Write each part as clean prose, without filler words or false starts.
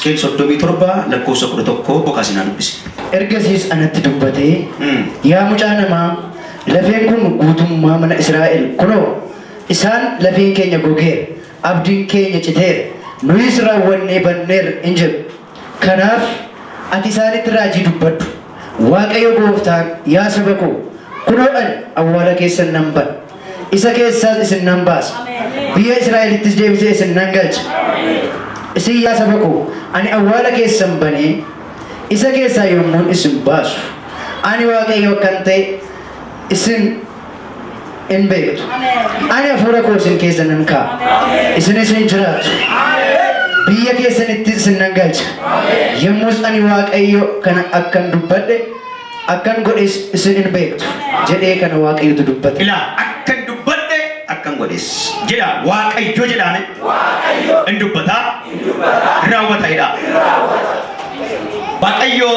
Iskeel soddomii torba lakkoofsa 11 boqaasinaa dubbisi. Ergasiis anatti dubbatee yaa mucaa namaa lafeen kun guutummaa mana Israa'el kunoo isaan lafeen keenya gogeera abdiin keenya citeera nuyis raawwannee banneera hin jedhu. Kanaaf ati isaanitti raajii dubbadhu. Waaqayyo gooftaan yaa saba koo kunoo ani awwaala keessan nan bana isa keessaas isin nan baasa biyya Israa'elittis deebisee isin nan galcha. Isin yaa saba koo ani awwaala keessan banee isa keessaa yommuun isin baasu ani Waaqayyo akkan ta'e isin hin beektu. Ani hafuura koo isin keessa nan kaa'a isinis hin jiraatu biyya keessanitti isin nan galcha. Yommus ani Waaqayyo kana akkan dubbadhe akkan godhes isin hin beektu jedhee kana Waaqayyotu dubbate. Akkan dubbadhe akkan godhes jedha Waaqayyo jedhame hin dubbata raawwataidha. Waaqayyo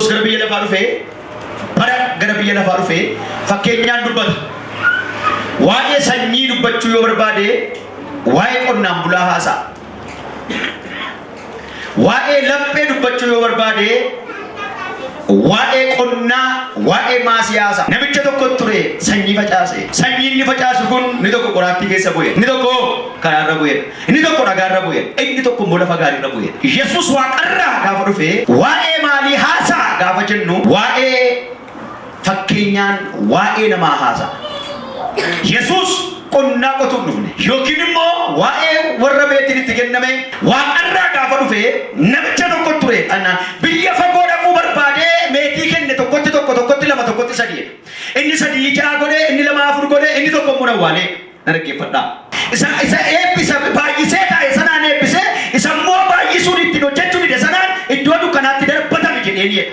gara biyya lafaa dhufee bara gara biyya lafaa dhufee fakkeenyaan dubbata. Waa'ee sanyii dubbachuu yoo barbaade waa'ee qonnaan bulaa haasa'a. Waa'ee laphee dubbachuu yoo barbaade waa'ee qonnaa waa'ee maasii haasa'a. Namicha tokko ture sanyii facaase. Sanyii inni facaasu kun inni tokko qoraattii keessa bu'e, inni tokko karaarra bu'e, inni tokko dhagaarra bu'e, inni tokko immoo lafa gaariirra bu'e. Yesuus waaqarraa gaafa dhufe waa'ee maalii haasa'a gaafa jennu waa'ee fakkeenyaan waa'ee namaa haasa'a. Yesuus qonnaa qotuun dhufne yookiin immoo waa'ee warra beetiin itti kenname waaqarraa gaafa dhufe namicha tokko ture biyya fagoo dhaquu barbaadee meetii kenne tokkotti lama tokkotti sadii. Inni sadii ja'a godhe, inni lama afur godhe, inni tokko immoo awwaalee na dhaggeeffadhaa. Isa eebbisa baay'isee taa'e sanaan eebbisee isa immoo baay'isuun ittiin hojjechuu dide sanaan iddoo dukkanaatti darbatame jedheen jedha.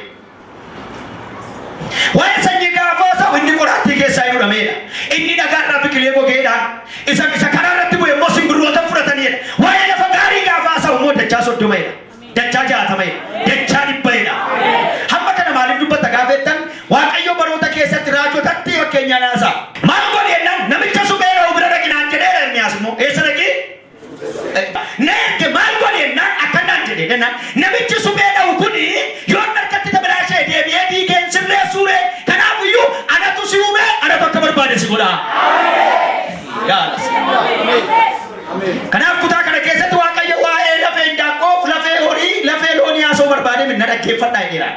Waa'ee sanyii gaafa ta'u inni qoraattii keessaa hidhameedha. Inni dhagaarraa biqilee gogeedhaan isa karaarratti bu'e immoo simbirroota fudhataniidha. Waa'ee lafa gaarii gaafa ta'u immoo dachaa 30dha. Dachaa 60dha. Dachaa 100dha. Hamma kana maaliif dubbata gaafettan Waaqayyo baroota keessatti raajotatti fakkeenyaan haasa'a. Maal godheennan namicha suphee dha'u bira dhaqinaan jedheera Ermiyaas immoo eessa dhaqi? Neerge maal godheennan akkanaan jedheennan namichi suphee dha'u kuni yoo harkatti tabilaashee deebi'ee diigeen sirree suuree kanaafiyyuu anatu si uume anatu akka barbaade si godha. Kanaaf kutaa kana keessatti Waaqayyo waa'ee lafee indaaqqoo, lafee horii, lafee loonii haasa'uu barbaade minna dhaggeeffadhaa jedha.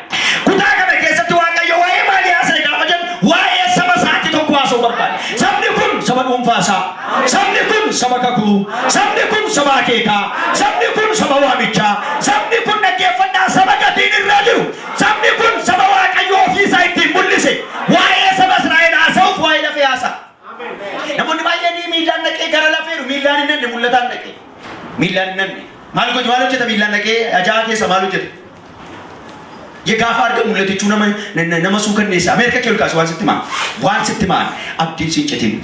Kutaa kana keessatti Waaqayyo waa'ee maalii haasa'e gaafa jennu waa'ee saba isaatti tokko haasa'uu barbaade. Sabni kun saba dhuunfaasaa, sabni kun saba kakuu, sabni kun saba akeekaa, sabni kun saba waamichaa, sabni kun dhaggeeffadhaa saba gatiin irra jiru, sabni kun saba Waaqayyo ofiisaa ittiin mul'ise waa'ee saba Israa'el haasa'uuf waa'ee lafee haasa'a. Namoonni baay'een miilaan dhaqee gara lafeedhu miilaan hin nanne mul'ataan dhaqee miilaan hin nanne maal hojjeta miilaan dhaqee ajaa keessa maal hojjeta gaafa arga mul'atichuu nama suukanneessa Ameerika kee olkaas waan sitti maan abdiin siin citin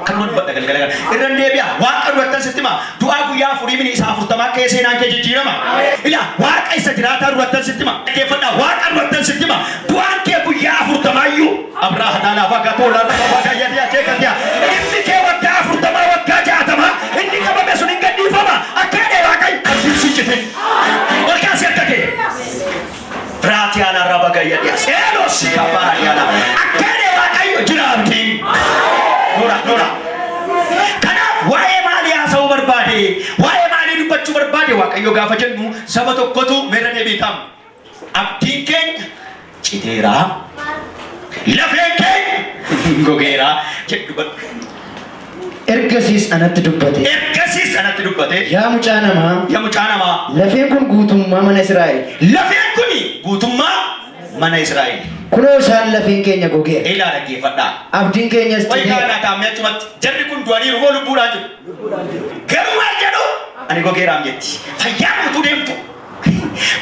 kan wal badda galgala irra deebi'a waaqa durattan sitti maa du'aa guyyaa afurii mini isaa 40 akka seenaan kee jijjiirama ila waaqa isa jiraataa durattan sitti maa dhaggeeffadhaa waaqa durattan sitti maa du'aan kee guyyaa 40 iyyuu Abraha naanaaf akka tola lafa gayyadee akeekatiya inni kee waggaa 40 waggaa 60 inni qabame sun hin gadhiifama akka waaqayyo abdiin siin citin olkaas akka kee Ratiana rabagayya elos kapariana akene waaqayyo jiraabti nora kana waa'ee maalii haasa'uu barbaade waa'ee maalii dubbachuu barbaade waaqayyo gaafa jennu saba tokkotu meerree beekam abdiin keenya citeera lafeen keenya gogeera jedhu Ergasiis anatti dubbate. Yaa mucaa namaa. Lafeen kun guutummaa mana Israa'el. Lafeen kuni guutummaa mana Israa'el. Kunoo isaan lafeen keenya gogeera. Ilaa dhaggeeffadhaa. Abdiin keenyas citeera. Wayikaanaa kaamee achumatti jarri kun du'anii ruboo lubbuudhaan jiru. Garuu maal jedhu ani gogeeraam jetti. Fayyaan utuu deemtu.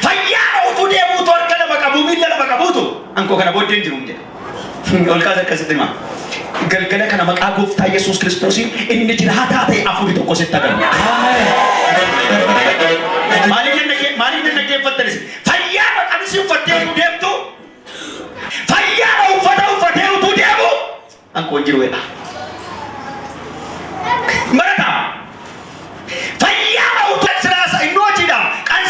Fayyaan utuu deemuutu harka lama qabu miila lama qabuutu. Ankoo kana booddeen jiru jedha. Olkaas akkasitti himaa. Galgala kana maqaa gooftaa Yesuus Kiristoosiin inni jiraataa ta'e afurii tokko sitti agarra. Maaliif dhaggeeffattanis fayyaa maqanis uffattee utuu deemtu fayyaa uffata uffatee utuu deemu ankoo hin jiru jedha. Marata fayyaa utuu siraasa inni hojiidha kan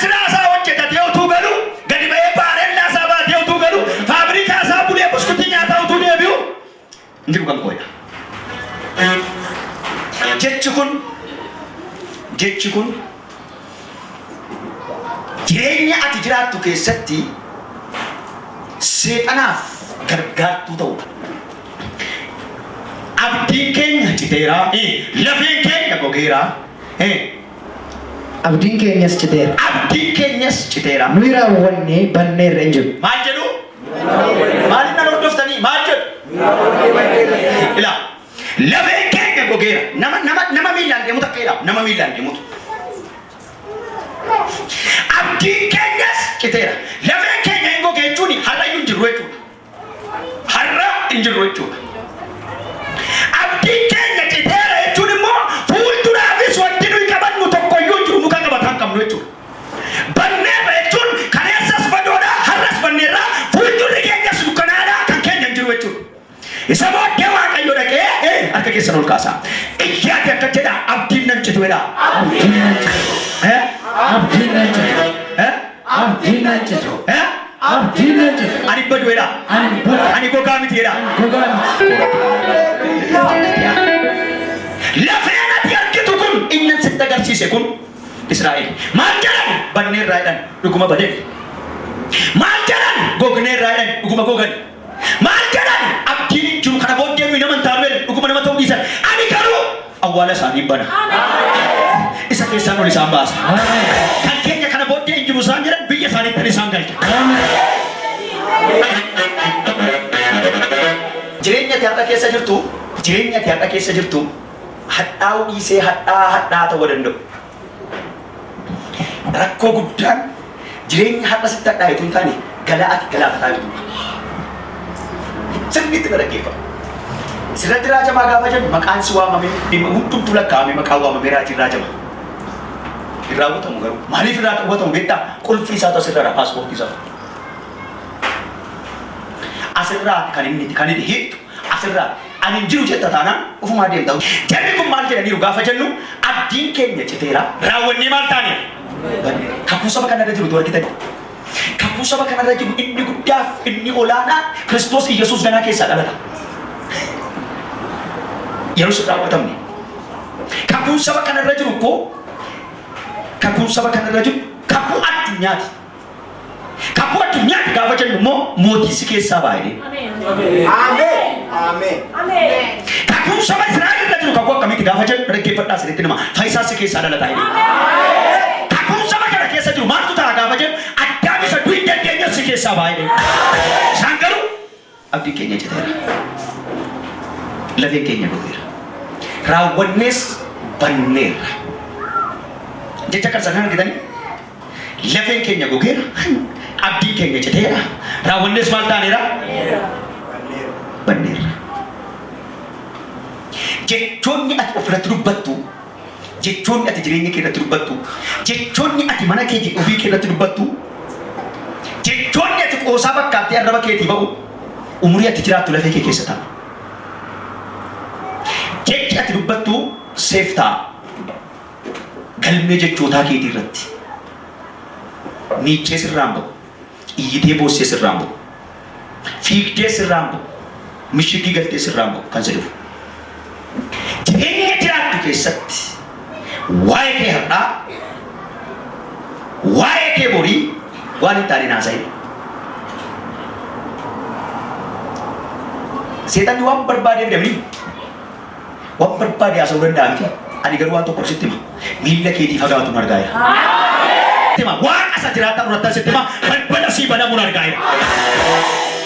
jechi kun jireenya ati jiraattu keessatti seexanaaf gargaartuu ta'udha. Abdiin keenya citeera, lafeen keenya gogeera. Abdiin keenyas citeera. Abdiin keenyas citeera. Nuyi raawwannee banneerra hin jiru. Maal jedhu? Maaliin nan hordoftanii? Maal jedhu? Ilaa lafeen keenya gogeera. Nama miilaan deemu takkeedha. Nama miilaan deemutu. Abdiin keenyas citeera. Lafeen keenya hin gogee jechuun har'a hin jirru jechuudha. Har'a hin jirru jechuudha. Abdiin keenya citeera jechuun immoo fuulduraafis wanti nuyi qabannu tokkoyyuu jiru muka qabataan qabnu jechuudha. Banneerra jechuun kaleessas badoodha, har'as banneerra, fuuldurri keenyas dukkanaadha, kan keenya hin jiru jechuudha. Isa booddee Waaqayyo dhaqee harka keessan ol kaasaa. Iyyaati akka jedha abdiin nan citu jedha. Abdiin nan citu. Abdiin nan citu. Abdiin nan citu. Abdiin nan citu. Ani badu jedha. Ani gogaa miti jedha. Gogaa miti. Lafeen ati argitu kun inni sitti agarsiise kun Israa'el. Maal jedhan banneerraa jedhan dhuguma baden. Maal jedhan gogneerraa jedhan dhuguma gogan. Maal jedhan abdiin hin jiru kana booddee nuyi nama hin taanu dhuguma nama ta'uu dhiisan. Ani garuu awwaala isaanii bana. Isa keessaan ol isaan baasa. Kan keenya kana booddee hin jiru isaan jedhan biyya isaaniitti isaan galcha. Jireenya ati har'a keessa jirtu, jireenya ati har'a keessa jirtu hadhaa'uu dhiisee hadhaa ta'uu danda'u. Rakkoo guddaan jireenya har'a sitti hadhaa'etu hin taane galaa ati galaafataa jirtu. Sirriitti na dhaggeeffama. Sirratti raajamaa gaafa jedhu maqaan si waamame hundumtuu lakkaa'ame maqaan waamame raajiin raajama. Irraa hubatamu garuu maaliif irraa hubatamu beektaa? Qulfii isaa asirraa paaspoortii isaa. Asirraa kan inni hiitu asirraa ani hin jiru jetta taanaan ofumaa deemta. Jarri kun maal jedhaniiru gaafa jennu abdiin keenya citeera raawwannee maal taane? Kakuu saba kanarra jiru argitani. Kakuu saba kanarra jiru inni guddaaf inni olaanaa Kiristoos Iyyasuus ganaa keessaa dhalata. Yeroo sun raawwatamne. Kakuu saba kanarra jiru koo kakuu saba kanarra jiru kakuu addunyaati. Kakuu addunyaati gaafa jennu immoo mootii si keessaa baay'ee. Ameen. Kakuu saba Israa'el irra jiru kakuu akkamitti gaafa jennu dhaggeeffadhaa sirriitti nama faayisaa si keessaa dhalataa jedhe. Kakuu saba kana keessa jiru maaltu ta'a gaafa jennu addaan isa du'i dandeenya si keessaa baay'ee. Isaan garuu abdiin keenya citeera. Lafeen keenya gogeera. Raawwannees banneerra. Jecha kan sana argitanii lafeen keenya gogeera. Abdiin keenya citeera. Raawwannees maal taaneera? Banneerra. Jechoonni ati ofirratti dubbattu, jechoonni ati jireenya kee irratti dubbattu, jechoonni ati mana kee ofii kee irratti dubbattu, jechoonni ati qoosaa bakkaattee arraba keetii ba'u, umurii ati jiraattu lafee kee keessa ta'a. Jechi ati dubbattu seef ta'a. Galmee jechootaa keetii irratti. Miiccee sirraan ba'u. Iyyitee boossee sirraan ba'u. Fiigdee sirraan ba'u. Mishigii galtee sirraan ba'u kan jedhu. Jireenya jiraattu keessatti waa'ee kee har'aa, waa'ee kee borii waan hin taane naasa'e. Seexanni waan barbaadeef dabni waan barbaade haasa'uu danda'a miti. Ani garuu waan tokko sitti hima. Miilla keetii fagaatuun argaa jira. Waan asa jiraatan irratti sitti hima. Balbala sii banamuun argaa jira.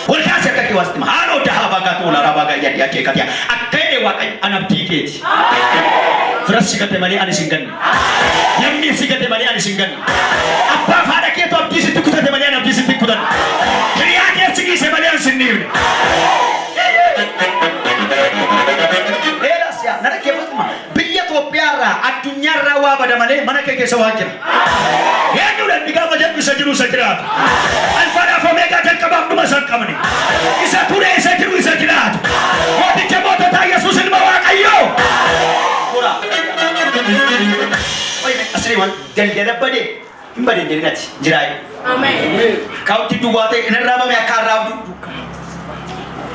Wal kaasee akka kee waasitti hima. Haaloo dahaa baagaatu olaanaa baagaa yaadii akka eeggate. Akka inni waaqayyo anabdii keeti. Firas si gate malee ani sin ganne. Namni si gate malee ani sin ganne. Abbaa faadha keetu abdii sitti kutate malee ani abdii sitti kutanne. Hiriyaa kee si giise malee ani sin dhiibne. Nana keefatuma biyya Itoophiyaarraa addunyaarraa waa bada malee mana kee keessa waan jira. Eenyuudhaan ni gaafa jedhu isa jiru isa jiraatu. Alfaadhaaf Omeegaa jalqabaaf dhuma isaan qabne. Isa ture isa jiru isa jiraatu. Mooticha moototaa Yesuus ilma Waaqayyoo. Kura. Asirrii waan daldala badee hin badeen jedhinati jiraayi. Ameen. Kaawutti duwwaa ta'e hin arraabame akka arraabu.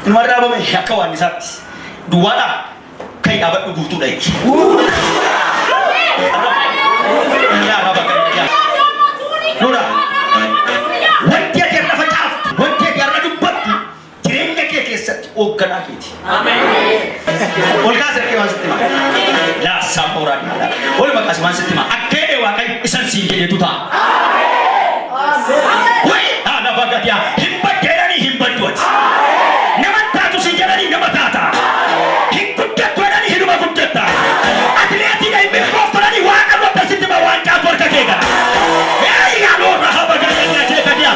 Hin arraabame akka waan isaatti. Duwwaadhaa. Kayak abad begitu dah. Ya Rabba Kaya. Nura. Wanti ati irra facaaftu, wanti ati irra dubbattu jireenya kee keessatti hoogganaa keeti. Ol kaasee kee waan sitti hima. Laasaa mooraa dhiyaadha. Ol maqaas waan sitti hima. Akkee Waaqayyo isan siin jedhetu ta'a. Wayi haala bagadiyaa hin baddeedhanii hin badduuti. Nama taatu siin jedhanii nama taata. Hin guddattu jedhanii hinuma guddatta. Atileetiidha hin milkooftananii waan qabata sitti hima waan caatu harka kee gara. Yaaloo raha bagadiyaa jeekadiyaa.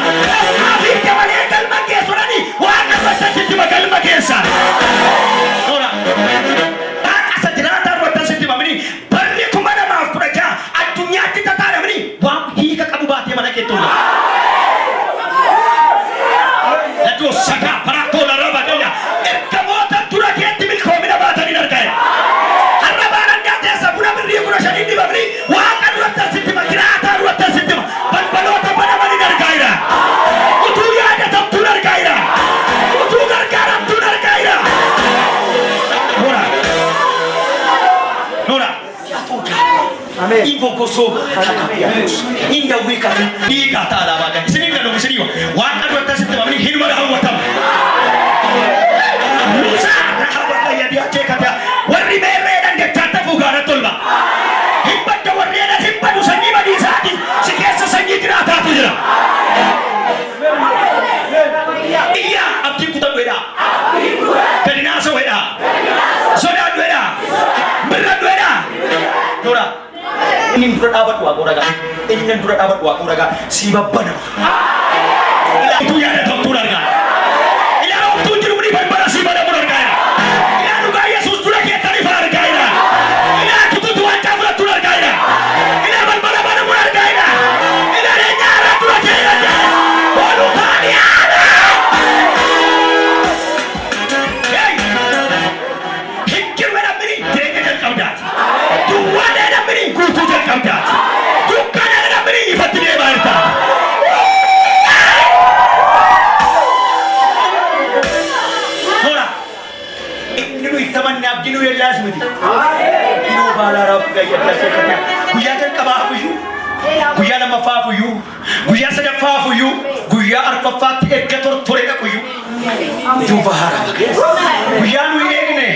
Afiif dabalee galma geessuranii waan qabata sitti hima galma geessa. Nora. Waan asa jiraataa irratti sitti himamanii barri 2016 addunyaatti tataadhamanii waan hiika qabu baatee mana keetti Lato saka parato la roba kaya erkamoota dura keetti milkoomina baatanii argaya. Har'a baaraan daatee sabuna birrii 15 dibamni waan qaduratti asitti makiraataa duratti asitti balbaloota banamanii argaya. Utuu yaadatamtuun argaya. Utuu gargaaramtuun argaya. Nora. Amen. Invoco sopra Inda wika Diga ta'ala baga Isinin ganu isiniwa Waan adwata sitti mamni hinuma rahawwatam Musa rahawwata yadi achee kata Warri meerreedhan jechaata fugaara tolba Hibbadda warreedhan hibbadu sanyii badiisaati Si keessa sanyii jiraataatu jira Iyya abdiin kutan wedhaa Gadi naasa wedhaa Sodaan wedhaa Mirran wedhaa Nora Ini dura dapat dua koraga. Ini dura dapat dua koraga. Si babbana. Ila itu ya ada dokter harga. Ila waktu juru beri berbara si bada harga. Ila nuga Yesus dura kita tarif harga. Ila tutu tuan cabut dura harga. Ila berbara bada harga. Ila renyara dura kita. Walu kania. Hey. Hikir mana beri? Jangan jangan kau dah. Dua dah beri. Kutu jangan kau dah. Bukan ada beri. Fatih dia berita. Nora. Ini teman nak jinu yang last mesti. Ini balara gaya biasa kerja. Guya kan kabah fuyu. Guya nama fa fuyu. Guya saja fa fuyu. Guya arfa fati egator thore ka fuyu. Itu bahara. Guya nu ini.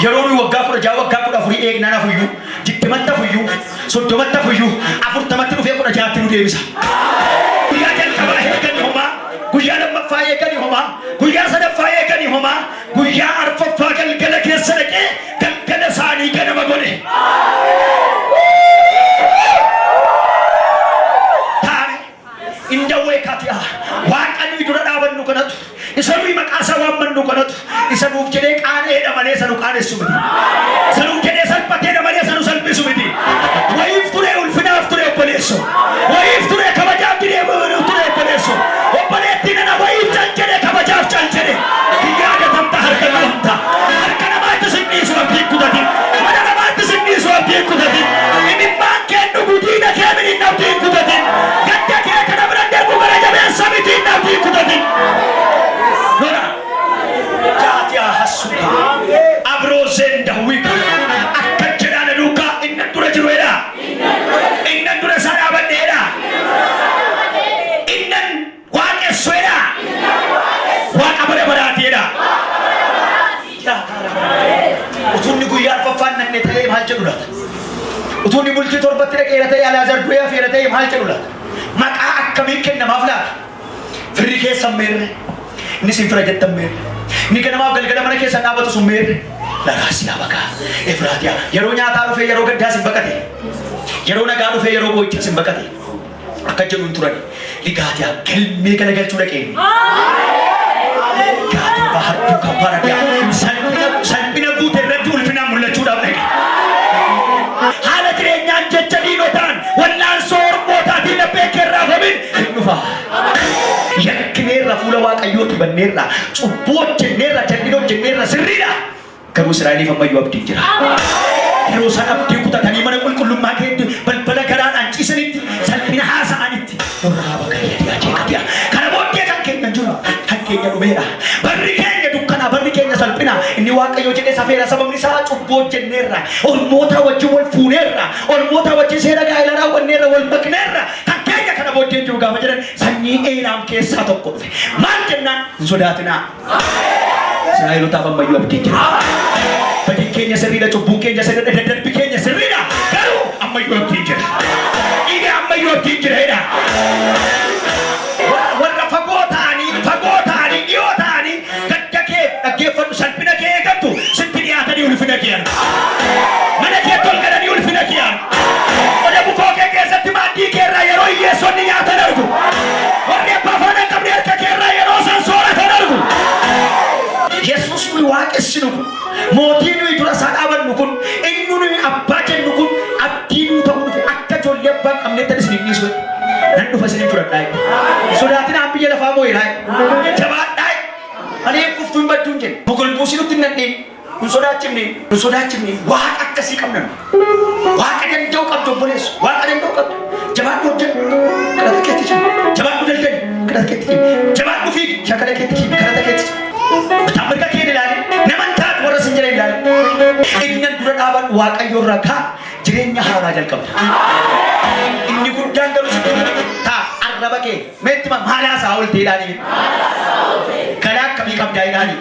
Yeroo nu waggaa 10 eeg nana fuyu. Jittimata fuyu. Soddomata fuyu. Afurtamatti dhufee 16 nu deebisa. Guyyaa jalqabaa eeganii homaa. Guyyaa lammaffaa eeganii homaa. Guyyaa sadaffaa eeganii homaa. Guyyaa arfaffaa galgala keessa dhaqee galgala isaanii ganama godhe. Taa'e indawwee kati'a. Waaqanii dura dhaabannu kanatu. Isa nuyi maqaasaa waammannu kanatu. Isa nuuf jedhee qaaneedha malee isa nu qaanessu miti. Isa nuuf jedhee salphateedha malee isa nu salphisu miti. Wayiif ture ulfinaaf ture obboleessu. Wayiif ture kabajaaf ture obboleessu. Obboleettiin ana wayiif cal jedhee kabajaaf cal jedhee. Yaada tamta harka namta. Harka namaatti sinniisu abdiin kutatin. Mana namaatti sinniisu abdiin kutatin. Imimmaan kennu gudiina kee miniin abdiin kutatin. Gadda kee kana biran darbu gara jabeessa mitiin abdiin kutatin. Nora. Jaatia hasuka. Abrozenda wika. Akka jedhaana duukaa innan dura jiru jedha. Innan dura isaa dhaabadhe jedha. Innan waaqessu jedha. Waaqa bara baraati jedha. Utuunni guyyaa arfaffaan nanne ta'ee maal jedhu laata? Utuunni bultii torbatti dhaqeera ta'ee Alaazar du'ee hafeera ta'ee maal jedhu laata? Maqaa akkamiin kennamaaf laata? Firri keessan meerre. Inni siin fira jettan meerre. Inni ganamaaf galgala mana keessan dhaabatu sun meerre. Lagaasi yaa bagaa. Efraatiyaa. Yeroo nyaataa dhufee yeroo gaddaa sin baqate. Yeroo nagaa dhufee yeroo boo'ichaa sin baqate. Akka jedhu hin turani. Ligaatiyaa galmee kana galchuu dhaqeen. Gaatii bahartuu kan baradhaa. Salphina guute irratti ulfinaan mul'achuudhaaf dhaqe. Haala jireenyaan jecha diinotaan wallaansoo ormootaatiin laphee keerraa famin hin dhufa. Yakkineerra fuula waaqayyooti banneerra. Cubbuu hojjenneerra jal'ina hojjenneerra sirriidha. Garuu Israa'eliif ammayyuu abdiin jira. Yeroo isaan abdii kutatanii mana qulqullummaa keetti balbala garaadhaan ciisanitti salphina haasa'anitti. Nurraa bakayyaa jeeqatiyaa. Kana booddee kan keenya jiru kan keenya dhumeera. Barri keenya dukkanaa barri keenya salphina inni waaqayyo jedhee safeera sababni isaa cubboo jenneerra ormoota wajjin wal fuuneerra ormoota wajjin seera gaa'ela raawwanneerra wal makneerra kan keenya kana booddee jiru gaafa jedhan sanyii Eelaam keessaa tokko dhufe maal jennaan hin sodaatinaa Israa'elootaaf ammayyuu abdii jira badii keenya sirriidha cubbuun keenya sirriidha daddarbi keenya sirriidha garuu ammayyuu abdii jira dhiiga ammayyuu abdii jira jedha warra fagoo ta'anii dhiyoo ta'anii gadda kee dhaggeeffadhu salphina kee eegattu sitti dhiyaatanii ulfina kee mana kee tolgalanii ulfina kee qoda bukoo kee keessatti maaddii kee irraa yeroo hiyyeessonni nyaatan argu warri abbaa afaan hin qabne harka kee irraa yeroo isaan sooratan argu Yesuus nuyi waaqessinu kun mootii nuyi dura isaa dhaabannu kun eenyu nuyi abbaa jennu kun abdii nuu ta'uu dhufe akka ijoollee abbaa hin qabneettan isin hin dhiisu nan dhufa isinin fudhadhaa sodaatinaan biyya lafaa moo'eedhaa jabaadhaa ani kuftuu hin badduun jenne mogolbuusii nutti hin nadheen nun sodaachifne waaqa akkasii qabnan waaqa danda'u qabdu obboleessu waaqa danda'u qabdu jabaadhu hojjedhu kadhata keetti jiru jabaadhu daldali kadhata keetti jiru jabaadhu fiigi shakala keetti jiru kadhata keetti jiru bitaa mirga kee ilaali naman taatu warra sin jira ilaali innan dura dhaabadhu waaqayyo irraa kaa jireenya haaraa jalqabda inni guddaan garuu si taa arraba kee meetti maalaa isaa ol ta'edhaanii karaa akkamii qabdaa jedhaanii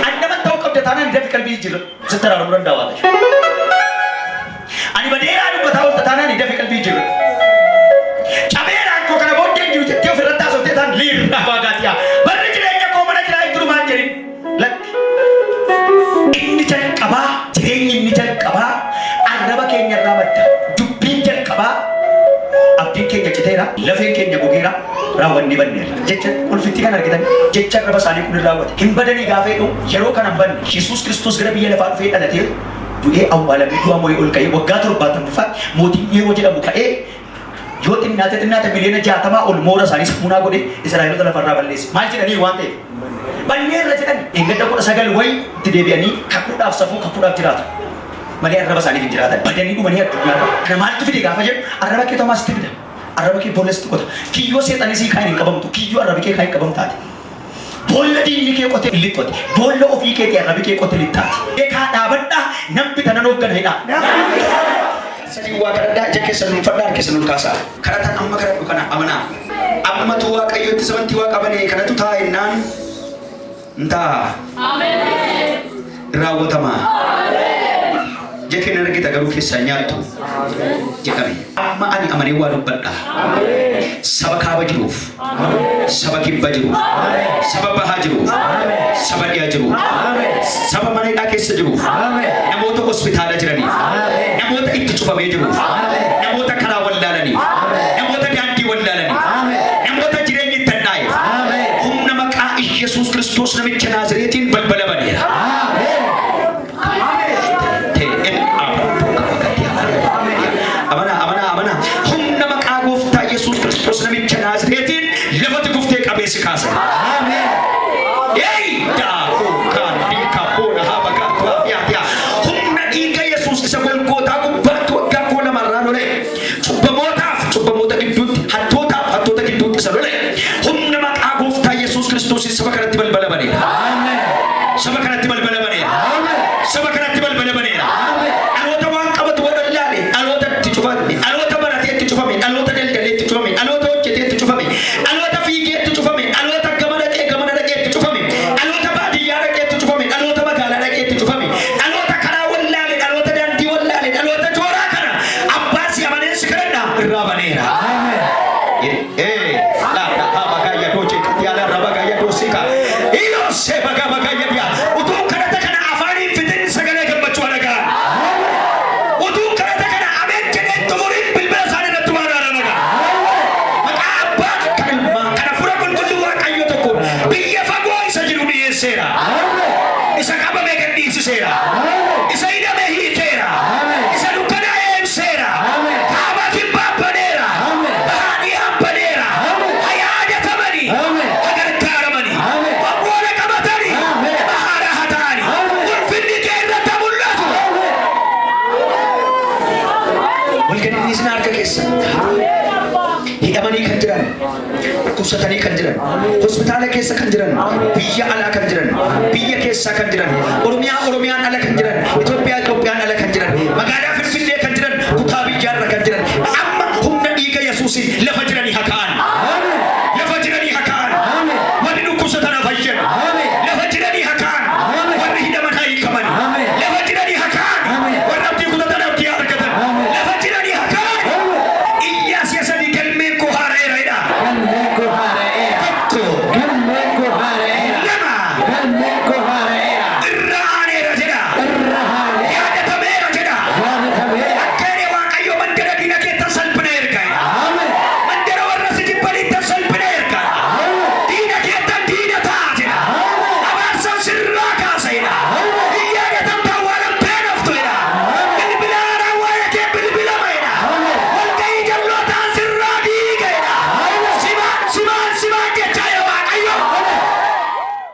annaman ta'uu qabda taanaan dafi qalbii jira sitti araaruu danda'a waaqayyo ani badeeraa dubbataa ol taanaan dafi qalbii jira cabeeraan koo kana booddee jiru jettee ofirratti haasoftee taan liirraa waaqaatiyaa barri jireenya koo mana jiraa hin durumaan jedhin lakki inni jalqabaa jireenyi inni jalqabaa arraba keenya irraa madda dubbiin jalqabaa abdiin keenya citeera lafeen keenya gogeera raawwanni banneera jecha ulfitti kan argitan jecha arraba isaanii kun raawwate hin badanii gaafa jedhu yeroo kana hin banne Yesuus Kiristoos gara biyya lafaa dhufee dhalatee du'ee awwaalamee du'a moo'ee ol ka'ee waggaa 70 mootiin yeroo jedhamu ka'ee yoo xinnaate miliyoona 60 ol moora isaanii samuunaa godhe Israa'eloota lafarraa balleesse maal jedhanii waan ta'eef banneerra jedhan eeggadda 19 wayi itti deebi'anii kakuudhaaf safuu kakuudhaaf jiraatu malee arraba isaaniif hin jiraatan badanii dhumanii addunyaarra kana maaltu fide gaafa jedhu arraba kee tomaas itti fida arraba kee boolesti qota kiyyoo seexanii sii kaan hin qabamtu kiyyoo arrabi kee kaan hin qabamtaati boolla diinni kee qote lixxooti boolla ofii keetii arrabi kee qote lixxaati eekaa dhaabadhaa nambi tanan hooggana hidhaa sadii waa kadhadhaa ija keessa nuunfadhaa harkeessa nuun kaasaa kadhatan amma kadhadhu kana amanaa ammatu waaqayyotti sabantii waa qabane kanatu taa jennaan ntaa raawwatamaa jekin argita garuu keessaa nyaattu jedhame amma ani amanee waa dubbadhaa saba kaaba jiruuf saba kibba jiruuf saba bahaa jiruuf saba dhiyaa jiruuf saba mana hidhaa keessa jiruuf namoota hospitaala jiraniif namoota itti cufamee jiruuf namoota karaa wallaalaniif namoota daandii wallaalaniif namoota jireenyi itti hadhaa'eef humna maqaa Yesuus Kiristoos namicha Naazreetiin balbala baneera. Humna maqaa gooftaa Yesuus Kiristoos namicha Naazreetiin lafatti guftee qabeessi kaasa. Humna dhiiga Yesuus isa golgootaa gubbaatti waggaa 2 lole cubbamoota gidduutti hattoota gidduutti isa lole humna maqaa gooftaa Yesuus Kiristoos saba kanatti balbala baneera. Saba kanatti balbala baneera. Saba kanatti balbala baneera. Dhaloota waan qabatu wal ilaale dhaloota itti cufame dhaloota baratee itti cufame dhaloota daldalee itti cufame dhaloota hojjetee itti cufame dhaloota fiigee itti cufame dhaloota gamana dhukkubsatanii kan jiran, hospitaala keessa kan jiran, biyya alaa kan jiran, biyya keessaa kan jiran, Oromiyaan ala kan jiran, Itoophiyaan ala kan jiran, magaalaa